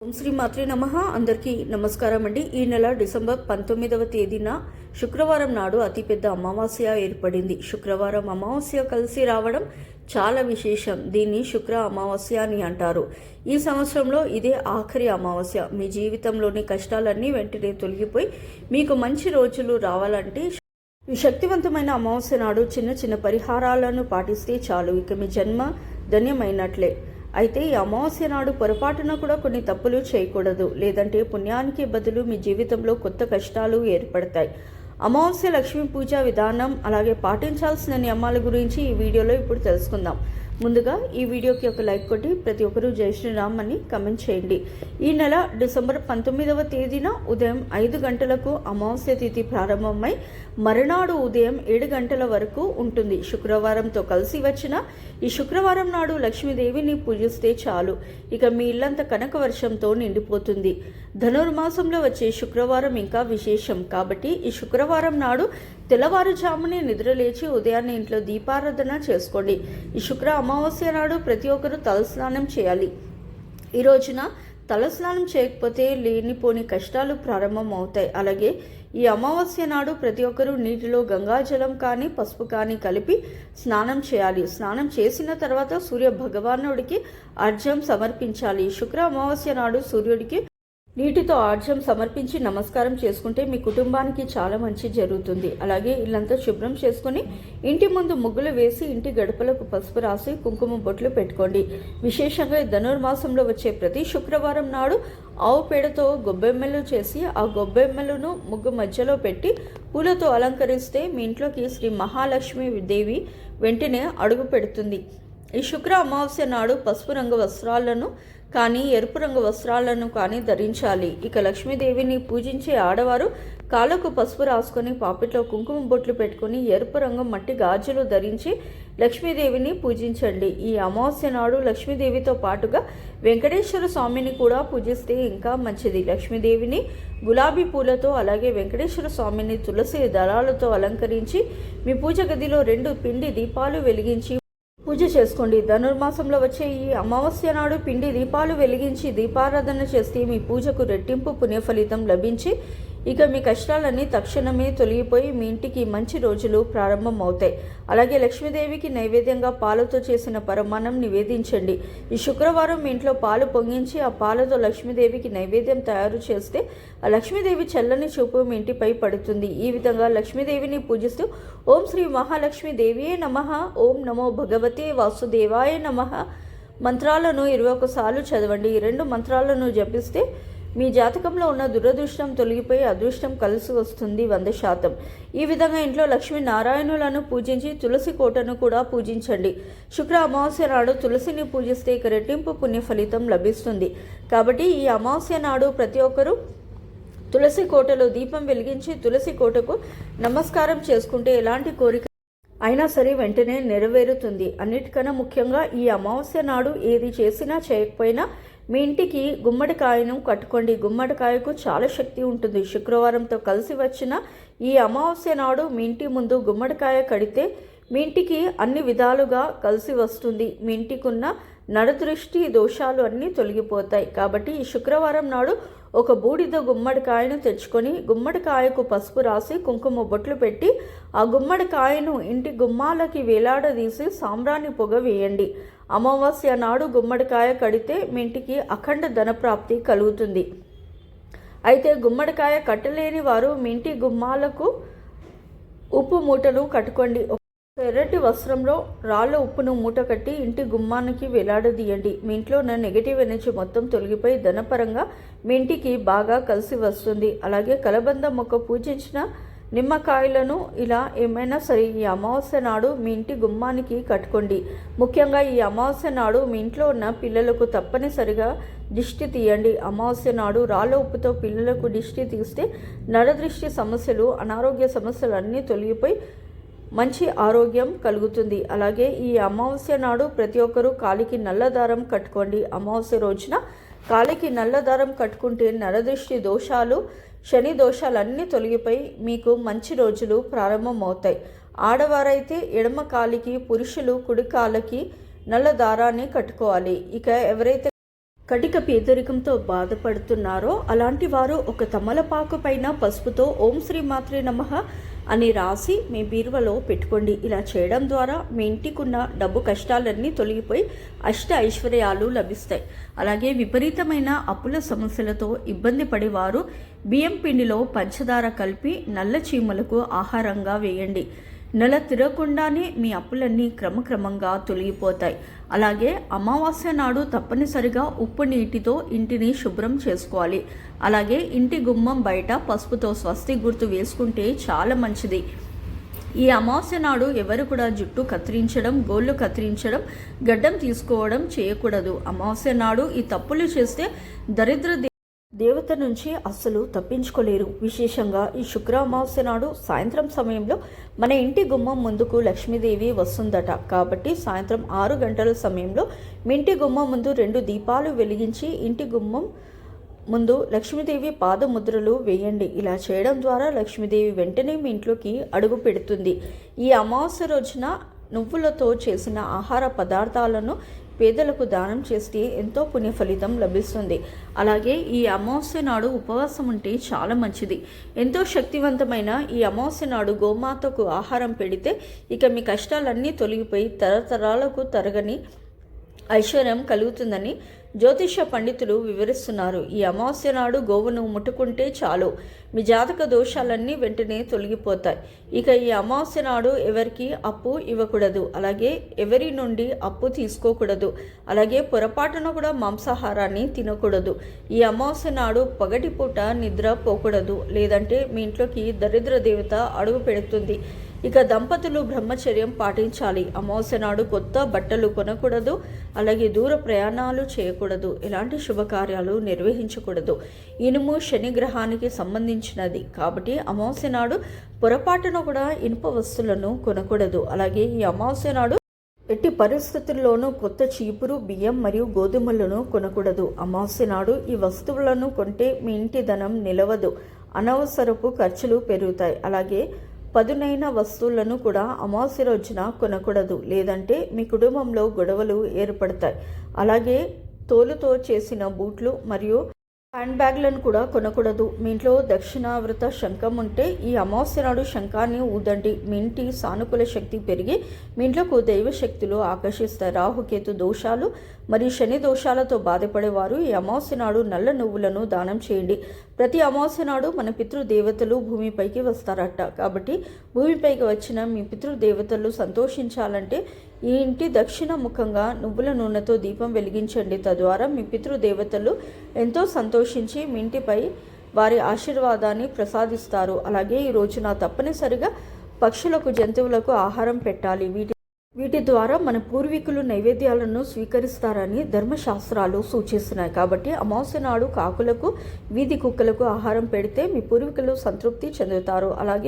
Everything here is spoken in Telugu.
ఓం శ్రీ మాత్రే నమః. అందరికీ నమస్కారం అండి. ఈ నెల డిసెంబర్ 19వ తేదీన శుక్రవారం నాడు అతిపెద్ద అమావాస్య ఏర్పడింది. శుక్రవారం అమావాస్య కలిసి రావడం చాలా విశేషం. దీన్ని శుక్ర అమావాస్య అని అంటారు. ఈ సంవత్సరంలో ఇదే ఆఖరి అమావాస్య. మీ జీవితంలోని కష్టాలన్నీ వెంటనే తొలగిపోయి మీకు మంచి రోజులు రావాలంటే ఈ శక్తివంతమైన అమావాస్య నాడు చిన్న చిన్న పరిహారాలను పాటిస్తే చాలు. ఇక మీ జన్మ ధన్యమైనట్లే. అయితే ఈ అమావాస్య నాడు పొరపాటున కూడా కొన్ని తప్పులు చేయకూడదు, లేదంటే పుణ్యానికి బదులు మీ జీవితంలో కొత్త కష్టాలు ఏర్పడతాయి. అమావాస్య లక్ష్మీ పూజ విధానం అలాగే పాటించాల్సిన నియమాల గురించి ఈ వీడియోలో ఇప్పుడు తెలుసుకుందాం. ముందుగా ఈ వీడియోకి ఒక లైక్ కొట్టి ప్రతి ఒక్కరూ జై శ్రీరామ్ అని కమెంట్ చేయండి. ఈ నెల డిసెంబర్ 19వ తేదీన ఉదయం 5 గంటలకు అమావాస్య తిథి ప్రారంభమై మరునాడు ఉదయం 7 గంటల వరకు ఉంటుంది. శుక్రవారంతో కలిసి వచ్చిన ఈ శుక్రవారం నాడు లక్ష్మీదేవిని పూజిస్తే చాలు. ఇక మీ ఇల్లంతా కనక వర్షంతో నిండిపోతుంది. ధనుర్మాసంలో వచ్చే శుక్రవారం ఇంకా విశేషం కాబట్టి ఈ శుక్రవారం నాడు తెల్లవారుజామునే నిద్రలేచి ఉదయాన్నే ఇంట్లో దీపారాధన చేసుకోండి. ఈ శుక్ర అమావాస్య నాడు ప్రతి ఒక్కరూ తలస్నానం చేయాలి. ఈ రోజున తలస్నానం చేయకపోతే లేనిపోని కష్టాలు ప్రారంభం అవుతాయి. అలాగే ఈ అమావాస్య నాడు ప్రతి ఒక్కరూ నీటిలో గంగాజలం కానీ పసుపు కానీ కలిపి స్నానం చేయాలి. స్నానం చేసిన తర్వాత సూర్య భగవానుడికి అర్ఘ్యం సమర్పించాలి. శుక్ర అమావాస్య నాడు సూర్యుడికి నీటితో ఆర్ఘ్యం సమర్పించి నమస్కారం చేసుకుంటే మీ కుటుంబానికి చాలా మంచి జరుగుతుంది. అలాగే ఇల్లంతా శుభ్రం చేసుకుని ఇంటి ముందు ముగ్గులు వేసి ఇంటి గడపలకు పసుపు రాసి కుంకుమ బొట్లు పెట్టుకోండి. విశేషంగా ధనుర్మాసంలో వచ్చే ప్రతి శుక్రవారం నాడు ఆవు పేడతో గొబ్బెమ్మలు చేసి ఆ గొబ్బెమ్మలను ముగ్గు మధ్యలో పెట్టి పూలతో అలంకరిస్తే మీ ఇంట్లోకి శ్రీ మహాలక్ష్మి దేవి వెంటనే అడుగు పెడుతుంది. ఈ శుక్ర అమావాస్య నాడు పసుపు రంగు వస్త్రాలను కానీ ఎరుపు రంగు వస్త్రాలను కానీ ధరించాలి. ఇక లక్ష్మీదేవిని పూజించే ఆడవారు కాళ్ళకు పసుపు రాసుకొని పాపిట్లో కుంకుమ బొట్లు పెట్టుకుని ఎరుపు రంగు మట్టి గాజులు ధరించి లక్ష్మీదేవిని పూజించండి. ఈ అమావాస్య నాడు లక్ష్మీదేవితో పాటుగా వెంకటేశ్వర స్వామిని కూడా పూజిస్తే ఇంకా మంచిది. లక్ష్మీదేవిని గులాబీ పూలతో అలాగే వెంకటేశ్వర స్వామిని తులసి దళాలతో అలంకరించి మీ పూజ గదిలో 2 పిండి దీపాలు వెలిగించి పూజ చేసుకోండి. ధనుర్మాసంలో వచ్చే ఈ అమావాస్య నాడు పిండి దీపాలు వెలిగించి దీపారాధన చేస్తే మీ పూజకు రెట్టింపు పుణ్యఫలితం లభించి ఇక మీ కష్టాలన్నీ తక్షణమే తొలగిపోయి మీ ఇంటికి మంచి రోజులు ప్రారంభం అవుతాయి. అలాగే లక్ష్మీదేవికి నైవేద్యంగా పాలతో చేసిన పరమాన్నం నివేదించండి. ఈ శుక్రవారం మీ ఇంట్లో పాలు పొంగించి ఆ పాలతో లక్ష్మీదేవికి నైవేద్యం తయారు చేస్తే ఆ లక్ష్మీదేవి చల్లని చూపు మీ ఇంటిపై పడుతుంది. ఈ విధంగా లక్ష్మీదేవిని పూజిస్తూ ఓం శ్రీ మహాలక్ష్మి దేవియే నమః, ఓం నమో భగవతే వాసుదేవాయ నమః మంత్రాలను 21 సార్లు చదవండి. ఈ 2 మంత్రాలను జపిస్తే మీ జాతకంలో ఉన్న దురదృష్టం తొలగిపోయి అదృష్టం కలిసి వస్తుంది 100%. ఈ విధంగా ఇంట్లో లక్ష్మీ నారాయణులను పూజించి తులసి కోటను కూడా పూజించండి. శుక్ర అమావాస్య నాడు తులసిని పూజిస్తే ఇక రెట్టింపు పుణ్య ఫలితం లభిస్తుంది. కాబట్టి ఈ అమావాస్య నాడు ప్రతి ఒక్కరూ తులసి కోటలో దీపం వెలిగించి తులసి కోటకు నమస్కారం చేసుకుంటే ఎలాంటి కోరిక అయినా సరే వెంటనే నెరవేరుతుంది. అన్నిటికన్నా ముఖ్యంగా ఈ అమావాస్య నాడు ఏది చేసినా చేయకపోయినా మీ ఇంటికి గుమ్మడికాయను కట్టుకోండి. గుమ్మడికాయకు చాలా శక్తి ఉంటుంది. శుక్రవారంతో కలిసి వచ్చిన ఈ అమావాస్య నాడు మీ ఇంటి ముందు గుమ్మడికాయ కడితే మీ ఇంటికి అన్ని విధాలుగా కలిసి వస్తుంది. మీ ఇంటికి ఉన్న నరదృష్టి దోషాలు అన్నీ తొలగిపోతాయి. కాబట్టి ఈ శుక్రవారం నాడు ఒక బూడిద గుమ్మడికాయను తెచ్చుకొని గుమ్మడికాయకు పసుపు రాసి కుంకుమ బొట్లు పెట్టి ఆ గుమ్మడికాయను ఇంటి గుమ్మాలకి వేలాడదీసి సాంబ్రాణి పొగ వేయండి. అమావాస్య నాడు గుమ్మడికాయ కడితే మీ ఇంటికి అఖండ ధనప్రాప్తి కలుగుతుంది. అయితే గుమ్మడికాయ కట్టలేని వారు మీ ఇంటి గుమ్మాలకు ఉప్పు మూటను కట్టుకోండి. ఎర్రటి వస్త్రంలో రాళ్ళ ఉప్పును మూట కట్టి ఇంటి గుమ్మానికి వేలాడదీయండి. మీ ఇంట్లో ఉన్న నెగిటివ్ ఎనర్జీ మొత్తం తొలగిపోయి ధనపరంగా మీ ఇంటికి బాగా కలిసి వస్తుంది. అలాగే కలబంద మొక్క పూజించిన నిమ్మకాయలను ఇలా ఏమైనా సరే ఈ అమావాస్య నాడు మీ ఇంటి గుమ్మానికి కట్టుకోండి. ముఖ్యంగా ఈ అమావాస్య నాడు మీ ఇంట్లో ఉన్న పిల్లలకు తప్పనిసరిగా దిష్టి తీయండి. అమావాస్య నాడు రాళ్ళ ఉప్పుతో పిల్లలకు దిష్టి తీస్తే నరదృష్టి సమస్యలు అనారోగ్య సమస్యలు అన్నీ తొలగిపోయి మంచి ఆరోగ్యం కలుగుతుంది. అలాగే ఈ అమావాస్య నాడు ప్రతి ఒక్కరూ కాలికి నల్లదారం కట్టుకోండి. అమావాస్య రోజున కాలికి నల్లదారం కట్టుకుంటే నరదృష్టి దోషాలు శని దోషాలన్నీ తొలగిపోయి మీకు మంచి రోజులు ప్రారంభమవుతాయి. ఆడవారైతే ఎడమ కాలికి, పురుషులు కుడి కాలికి నల్ల దారాన్ని కట్టుకోవాలి. ఇక ఎవరైతే కటిక పేదరికంతో బాధపడుతున్నారో అలాంటి వారు ఒక తమలపాకు పైన పసుపుతో ఓం శ్రీ మాత్రే నమః అని రాసి మీ బీరువలో పెట్టుకోండి. ఇలా చేయడం ద్వారా మీ ఇంటికున్న డబ్బు కష్టాలన్నీ తొలగిపోయి అష్ట ఐశ్వర్యాలు లభిస్తాయి. అలాగే విపరీతమైన అప్పుల సమస్యలతో ఇబ్బంది పడేవారు బియ్యం పిండిలో పంచదార కలిపి నల్ల చీమలకు ఆహారంగా వేయండి. నెల తిరగకుండానే మీ అప్పులన్నీ క్రమక్రమంగా తొలగిపోతాయి. అలాగే అమావాస్య నాడు తప్పనిసరిగా ఉప్పు నీటితో ఇంటిని శుభ్రం చేసుకోవాలి. అలాగే ఇంటి గుమ్మం బయట పసుపుతో స్వస్తి గుర్తు వేసుకుంటే చాలా మంచిది. ఈ అమావాస్య నాడు ఎవరు కూడా జుట్టు కత్తిరించడం, గోళ్ళు కత్తిరించడం, గడ్డం తీసుకోవడం చేయకూడదు. అమావాస్య నాడు ఈ తప్పులు చేస్తే దరిద్ర దేవత నుంచి అస్సలు తప్పించుకోలేరు. విశేషంగా ఈ శుక్ర అమావాస్య నాడు సాయంత్రం సమయంలో మన ఇంటి గుమ్మం ముందుకు లక్ష్మీదేవి వస్తుందట. కాబట్టి సాయంత్రం 6 గంటల సమయంలో మీ ఇంటి గుమ్మం ముందు 2 దీపాలు వెలిగించి ఇంటి గుమ్మం ముందు లక్ష్మీదేవి పాదముద్రలు వేయండి. ఇలా చేయడం ద్వారా లక్ష్మీదేవి వెంటనే మీ ఇంట్లోకి అడుగు పెడుతుంది. ఈ అమావాస్య రోజున నువ్వులతో చేసిన ఆహార పదార్థాలను పేదలకు దానం చేస్తే ఎంతో పుణ్య ఫలితం లభిస్తుంది. అలాగే ఈ అమావాస్య నాడు ఉపవాసం ఉంటే చాలా మంచిది. ఎంతో శక్తివంతమైన ఈ అమావాస్య నాడు గోమాతకు ఆహారం పెడితే ఇక మీ కష్టాలన్నీ తొలగిపోయి తరతరాలకు తరగని ఐశ్వర్యం కలుగుతుందని జ్యోతిష పండితులు వివరిస్తున్నారు. ఈ అమావాస్య నాడు గోవును ముట్టుకుంటే చాలు మీ జాతక దోషాలన్నీ వెంటనే తొలగిపోతాయి. ఇక ఈ అమావాస్య నాడు ఎవరికి అప్పు ఇవ్వకూడదు. అలాగే ఎవరి నుండి అప్పు తీసుకోకూడదు. అలాగే పొరపాటున కూడా మాంసాహారాన్ని తినకూడదు. ఈ అమావాస్య నాడు పగటిపూట నిద్ర పోకూడదు. లేదంటే మీ ఇంట్లోకి దరిద్ర దేవత అడుగు పెడుతుంది. ఇక దంపతులు బ్రహ్మచర్యం పాటించాలి. అమావాస్య నాడు కొత్త బట్టలు కొనకూడదు. అలాగే దూర ప్రయాణాలు చేయకూడదు. ఎలాంటి శుభకార్యాలు నిర్వహించకూడదు. ఇనుము శని గ్రహానికి సంబంధించినది కాబట్టి అమావాస్య నాడు పొరపాటున కూడా ఇనుప వస్తువులను కొనకూడదు. అలాగే ఈ అమావాస్య నాడు ఎట్టి పరిస్థితుల్లోనూ కొత్త చీపురు, బియ్యం మరియు గోధుమలను కొనకూడదు. అమావాస్య నాడు ఈ వస్తువులను కొంటే మీ ఇంటి ధనం నిలవదు. అనవసరపు ఖర్చులు పెరుగుతాయి. అలాగే పదునైన వస్తువులను కూడా అమావాస్య రోజున కొనకూడదు. లేదంటే మీ కుటుంబంలో గొడవలు ఏర్పడతాయి. అలాగే తోలుతో చేసిన బూట్లు మరియు హ్యాండ్ బ్యాగ్లను కూడా కొనకూడదు. మీ ఇంట్లో దక్షిణావృత శంఖం ఉంటే ఈ అమావాస్య నాడు శంఖాన్ని ఊదండి. మీ ఇంటి సానుకూల శక్తి పెరిగి మీ ఇంట్లోకి దైవ శక్తులు ఆకర్షిస్తాయి. రాహుకేతు దోషాలు మరియు శని దోషాలతో బాధపడేవారు ఈ అమావాస్య నాడు నల్ల నువ్వులను దానం చేయండి. ప్రతి అమావాస్య నాడు మన పితృదేవతలు భూమిపైకి వస్తారట. కాబట్టి భూమిపైకి వచ్చిన మీ పితృదేవతలు సంతోషించాలంటే ఈ ఇంటి దక్షిణ ముఖంగా నువ్వుల నూనెతో దీపం వెలిగించండి. తద్వారా మీ పితృదేవతలు ఎంతో సంతోషించి మీ ఇంటిపై వారి ఆశీర్వాదాన్ని ప్రసాదిస్తారు. అలాగే ఈ రోజున తప్పనిసరిగా పక్షులకు, జంతువులకు ఆహారం పెట్టాలి. వీటి ద్వారా మన పూర్వీకులు నైవేద్యాలను స్వీకరిస్తారని ధర్మశాస్త్రాలు సూచిస్తున్నాయి. కాబట్టి అమావాస్య నాడు కాకులకు, వీధి కుక్కలకు ఆహారం పెడితే మీ పూర్వీకులు సంతృప్తి చెందుతారు. అలాగే